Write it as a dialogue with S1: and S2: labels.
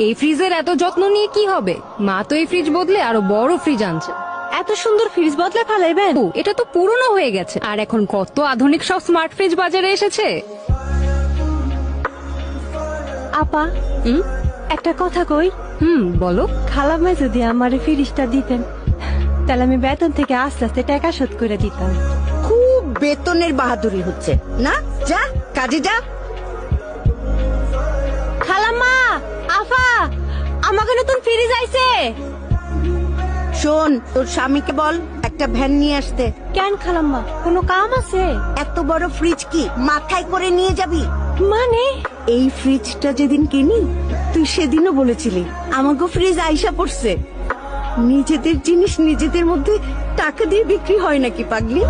S1: এই ফ্রিজের এত যত্ন নিয়ে কি হবে? মা তো এই ফ্রিজ বদলে আরো বড় ফ্রিজ আনছে।
S2: এত সুন্দর ফ্রিজ বদলে ফেলাইবেন?
S1: ও, এটা তো পুরনো হয়ে গেছে, আর এখন কত আধুনিক সব স্মার্ট ফ্রিজ বাজারে এসেছে।
S2: আপা একটা কথা কই।
S1: বলো।
S2: খালাম্মায় যদি আমার ফ্রিজটা দিতেন, তাহলে আমি বেতন থেকে আস্তে আস্তে টাকা শোধ করে দিতাম।
S3: খুব বেতনের বাহাদুরি হচ্ছে না, যা কাজে যা।
S2: খালাম্মা, আফা, আমাকে নতুন ফ্রিজ আইছে।
S3: শোন, তোর স্বামীকে বল একটা ভ্যান নিয়ে আসতে।
S2: কেন খালাম্মা, কোনো কাম আছে?
S3: এত বড় ফ্রিজ কি মাথায় করে নিয়ে যাবি?
S2: মানে
S3: এই ফ্রিজটা যেদিন কিনি তুই সেদিনও বলেছিলি আমাকে ফ্রিজ আইসা পড়ছে। নিজেদের জিনিস নিজেদের মধ্যে টাকা দিয়ে বিক্রি হয় নাকি পাগলি?